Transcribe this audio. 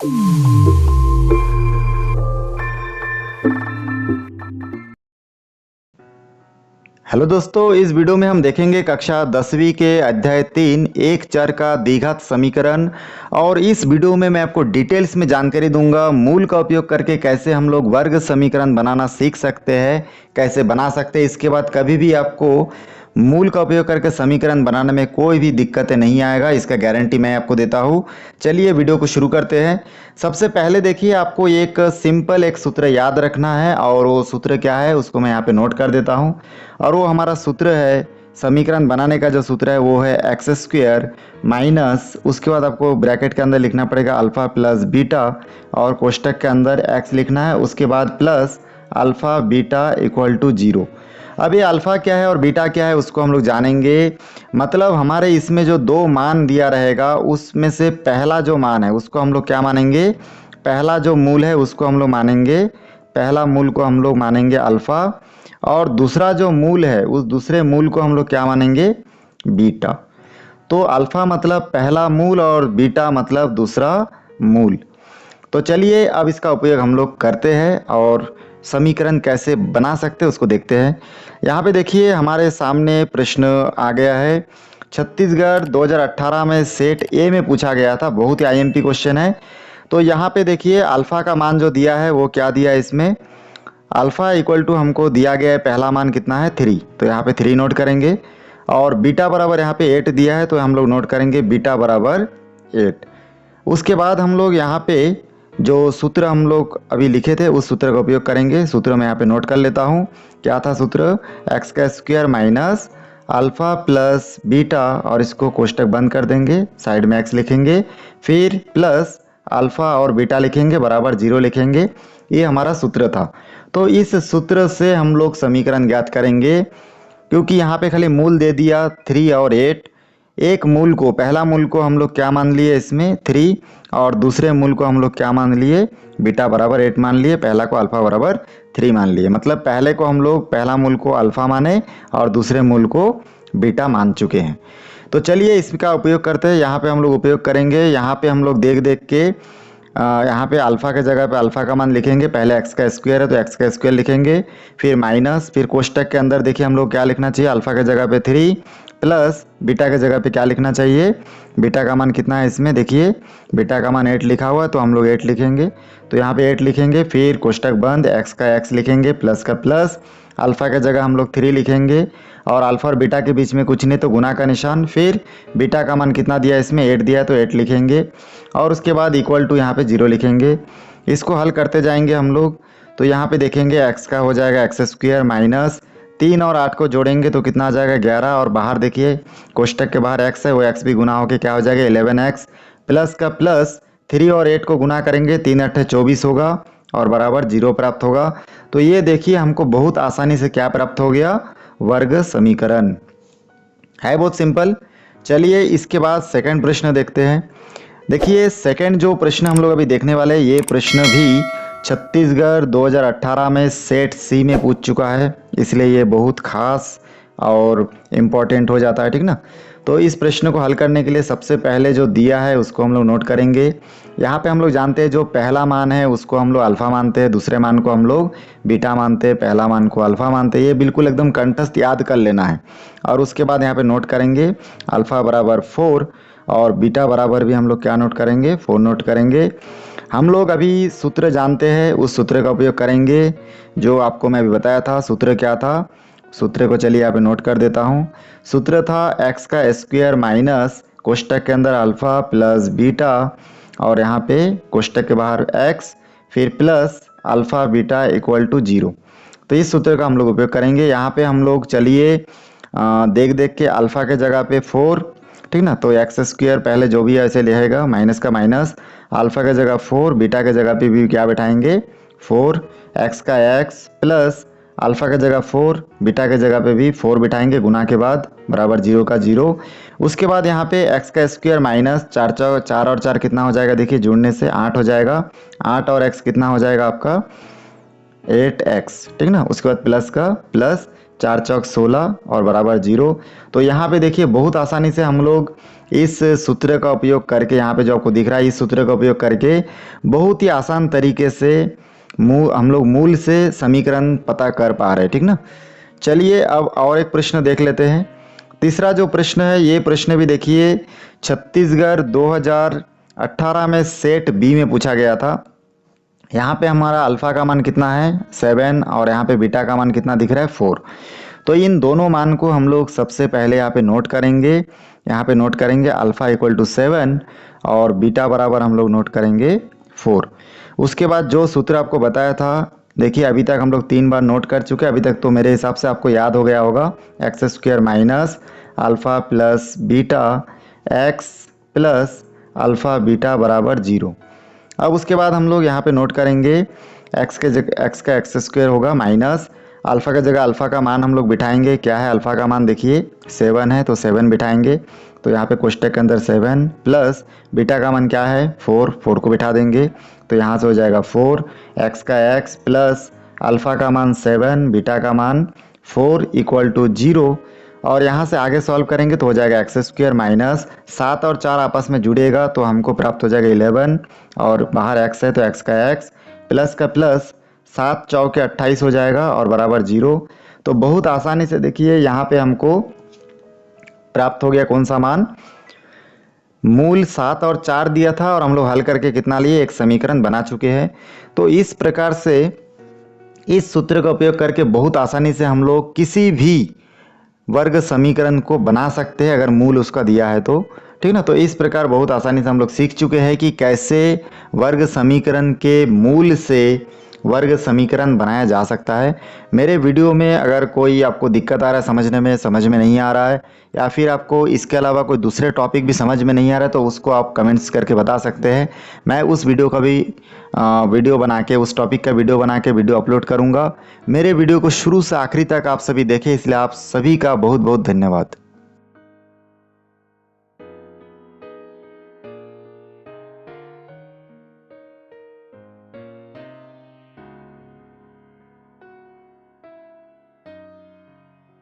Hello दोस्तों, इस video में हम देखेंगे कक्षा 10वीं के अध्याय 3 एक चर का द्विघात समीकरण। और इस वीडियो में मैं आपको डिटेल्स में जानकारी दूंगा मूल का उपयोग करके कैसे हम लोग वर्ग समीकरण बनाना सीख सकते हैं, कैसे बना सकते हैं। इसके बाद कभी भी आपको मूल का उपयोग करके समीकरण बनाने में कोई भी दिक्कतें नहीं आएगा, इसका गारंटी मैं आपको देता हूँ। चलिए वीडियो को शुरू करते हैं। सबसे पहले देखिए, आपको एक सिंपल एक सूत्र याद रखना है, और वो सूत्र क्या है उसको मैं यहाँ पे नोट कर देता हूँ। और वो हमारा सूत्र है, समीकरण बनाने का जो सूत्र है वो है एक्स स्क्वायर माइनस, उसके बाद आपको ब्रैकेट के अंदर लिखना पड़ेगा अल्फ़ा प्लस बीटा, और कोष्टक के अंदर एक्स लिखना है, उसके बाद plus alpha beta equal to 0। अब ये अल्फ़ा क्या है और बीटा क्या है उसको हम लोग जानेंगे। मतलब हमारे इसमें जो दो मान दिया रहेगा उसमें से पहला जो मान है उसको हम लोग क्या मानेंगे, पहला जो मूल है उसको हम लोग मानेंगे, पहला मूल को हम लोग मानेंगे अल्फ़ा, और दूसरा जो मूल है उस दूसरे मूल को हम लोग क्या मानेंगे, बीटा। तो अल्फ़ा मतलब पहला मूल और बीटा मतलब दूसरा मूल। तो चलिए अब इसका उपयोग हम लोग करते हैं और समीकरण कैसे बना सकते हैं उसको देखते हैं। यहाँ पे देखिए हमारे सामने प्रश्न आ गया है, छत्तीसगढ़ 2018 में सेट ए में पूछा गया था, बहुत ही आईएमपी क्वेश्चन है। तो यहाँ पे देखिए अल्फ़ा का मान जो दिया है वो क्या दिया है, इसमें अल्फ़ा इक्वल टू हमको दिया गया है, पहला मान कितना है 3, तो यहाँ पे 3 नोट करेंगे। और बीटा बराबर यहाँ पे 8 दिया है तो हम लोग नोट करेंगे बीटा बराबर 8। उसके बाद हम लोग यहाँ पे जो सूत्र हम लोग अभी लिखे थे उस सूत्र का उपयोग करेंगे। सूत्र मैं यहाँ पे नोट कर लेता हूँ, क्या था सूत्र, एक्स का square minus alpha plus beta, और इसको कोष्टक बंद कर देंगे, साइड में एक्स लिखेंगे, फिर प्लस अल्फ़ा और बीटा लिखेंगे बराबर 0 लिखेंगे। ये हमारा सूत्र था। तो इस सूत्र से हम लोग समीकरण ज्ञात करेंगे, क्योंकि यहाँ पे खाली मूल दे दिया 3 और 8। एक मूल को, पहला मूल को हम लोग क्या मान लिए इसमें 3, और दूसरे मूल को हम लोग क्या मान लिए, बीटा बराबर 8 मान लिए, पहला को अल्फ़ा बराबर 3 मान लिए। मतलब पहले को हम लोग, पहला मूल को अल्फ़ा माने और दूसरे मूल को बीटा मान चुके हैं। तो चलिए इसका उपयोग करते हैं। यहाँ पे हम लोग उपयोग करेंगे, यहाँ पे हम लोग देख देख के यहाँ पे अल्फ़ा के जगह पे अल्फ़ा का मान लिखेंगे, पहले एक्स का स्क्वायर है तो एक्स का स्क्वायर लिखेंगे, फिर माइनस, फिर कोष्टक के अंदर देखिए हम लोग क्या लिखना चाहिए, अल्फ़ा के जगह पे 3 प्लस बीटा के जगह पे क्या लिखना चाहिए, बीटा का मान कितना है इसमें देखिए, बीटा का मान 8 लिखा हुआ है तो हम लोग 8 लिखेंगे, तो यहाँ पे 8 लिखेंगे, फिर कोष्टक बंद, एक्स का एक्स लिखेंगे, प्लस का प्लस, अल्फ़ा के जगह हम लोग 3 लिखेंगे, और अल्फ़ा और बीटा के बीच में कुछ नहीं तो गुना का निशान, फिर बीटा का मान कितना दिया इसमें 8 दिया है तो 8 लिखेंगे, और उसके बाद इक्वल टू यहाँ पे 0 लिखेंगे। इसको हल करते जाएंगे हम लोग, तो यहाँ पे देखेंगे एक्स का हो जाएगा एक्स स्क्वायर माइनस 3 और 8 को जोड़ेंगे तो कितना आ जाएगा 11, और बाहर देखिए कोष्टक के बाहर एक्स है, वो एक्स भी गुना होकर क्या हो जाएगा 11x, प्लस का प्लस 3 और 8 को गुना करेंगे, 3 8 24 होगा और बराबर 0 प्राप्त होगा। तो ये देखिए हमको बहुत आसानी से क्या प्राप्त हो गया, वर्ग समीकरण है, बहुत सिंपल। चलिए इसके बाद सेकंड प्रश्न देखते हैं। देखिए सेकंड जो प्रश्न हम लोग अभी देखने वाले हैं, ये प्रश्न भी छत्तीसगढ़ 2018 में सेट सी में पूछ चुका है, इसलिए ये बहुत खास और इम्पोर्टेंट हो जाता है, ठीक ना। तो इस प्रश्न को हल करने के लिए सबसे पहले जो दिया है उसको हम लोग नोट करेंगे। यहाँ पे हम लोग जानते हैं जो पहला मान है उसको हम लोग अल्फ़ा मानते हैं, दूसरे मान को हम लोग बीटा मानते हैं, पहला मान को अल्फ़ा मानते हैं, ये बिल्कुल एकदम कंठस्थ याद कर लेना है। और उसके बाद यहाँ पे नोट करेंगे अल्फ़ा बराबर 4 और बीटा बराबर भी हम लोग क्या नोट करेंगे, 4 नोट करेंगे। हम लोग अभी सूत्र जानते हैं, उस सूत्र का उपयोग करेंगे जो आपको मैं अभी बताया था। सूत्र क्या था, सूत्र को चलिए यहाँ पे नोट कर देता हूँ। सूत्र था एक्स का स्क्वायर माइनस कोष्टक के अंदर अल्फ़ा प्लस बीटा, और यहाँ पे कोष्टक के बाहर एक्स, फिर plus alpha beta equal to 0। तो इस सूत्र का हम लोग उपयोग करेंगे। यहाँ पे हम लोग चलिए देख देख के अल्फ़ा के जगह पे 4, ठीक ना, तो एक्स स्क्वायर पहले जो भी है ऐसे लिखेगा, माइनस का माइनस, अल्फ़ा के जगह 4, बीटा के जगह पे भी क्या बैठाएंगे 4, एक्स का एक्स प्लस अल्फ़ा के जगह 4, बीटा के जगह पे भी 4 बिठाएंगे, गुना के बाद बराबर 0 का 0। उसके बाद यहाँ पे एक्स का स्क्वायर माइनस 4 और 4 कितना हो जाएगा, देखिए जुड़ने से 8 हो जाएगा, 8 और x कितना हो जाएगा आपका 8x, ठीक ना। उसके बाद प्लस का प्लस 4 चौक 16 और बराबर 0। तो यहाँ पे देखिए बहुत आसानी से हम लोग इस सूत्र का उपयोग करके, यहाँ पे जो आपको दिख रहा है, इस सूत्र का उपयोग करके बहुत ही आसान तरीके से हम लोग मूल से समीकरण पता कर पा रहे हैं, ठीक ना। चलिए अब और एक प्रश्न देख लेते हैं। तीसरा जो प्रश्न है, ये प्रश्न भी देखिए छत्तीसगढ़ 2018 में सेट बी में पूछा गया था। यहाँ पे हमारा अल्फा का मान कितना है 7 और यहाँ पे बीटा का मान कितना दिख रहा है 4। तो इन दोनों मान को हम लोग सबसे पहले यहाँ पे नोट करेंगे। यहाँ पे नोट करेंगे अल्फा इक्वल टू 7 और बीटा बराबर हम लोग नोट करेंगे 4। उसके बाद जो सूत्र आपको बताया था, देखिए अभी तक हम लोग 3 बार नोट कर चुके हैं। अभी तक तो मेरे हिसाब से आपको याद हो गया होगा, x square minus alpha plus beta x plus alpha beta बराबर 0। अब उसके बाद हम लोग यहाँ पे नोट करेंगे एक्स के जगह एक्स का एक्स स्क्वायर होगा माइनस अल्फा का जगह अल्फा का मान हम लोग बिठाएंगे। क्या है अल्फा का मान, देखिए 7 है तो 7 बिठाएंगे। तो यहाँ पे कोष्टक के अंदर 7 प्लस बीटा का मान क्या है 4 को बिठा देंगे। तो यहाँ से हो जाएगा 4 एक्स का एक्स प्लस अल्फा का मान 7 बीटा का मान 4 इक्वल टू 0। और यहाँ से आगे सॉल्व करेंगे तो हो जाएगा एक्स स्क्वायर माइनस 7 और 4 आपस में जुड़ेगा तो हमको प्राप्त हो जाएगा 11 और बाहर एक्स है तो एक्स का एक्स प्लस का प्लस 7 चौके 28 हो जाएगा और बराबर 0। तो बहुत आसानी से देखिए यहाँ पे हमको प्राप्त हो गया कौन सा मान, मूल 7 और 4 दिया था और हम लोग हल करके कितना लिए, एक समीकरण बना चुके हैं। तो इस प्रकार से इस सूत्र का उपयोग करके बहुत आसानी से हम लोग किसी भी वर्ग समीकरण को बना सकते हैं अगर मूल उसका दिया है तो, ठीक ना। तो इस प्रकार बहुत आसानी से हम लोग सीख चुके हैं कि कैसे वर्ग समीकरण के मूल से वर्ग समीकरण बनाया जा सकता है। मेरे वीडियो में अगर कोई आपको दिक्कत आ रहा है समझ में नहीं आ रहा है, या फिर आपको इसके अलावा कोई दूसरे टॉपिक भी समझ में नहीं आ रहा है तो उसको आप कमेंट्स करके बता सकते हैं। मैं उस वीडियो का भी वीडियो बना के, उस टॉपिक का वीडियो बना के वीडियो अपलोड करूँगा। मेरे वीडियो को शुरू से आखिरी तक आप सभी देखें, इसलिए आप सभी का बहुत बहुत धन्यवाद।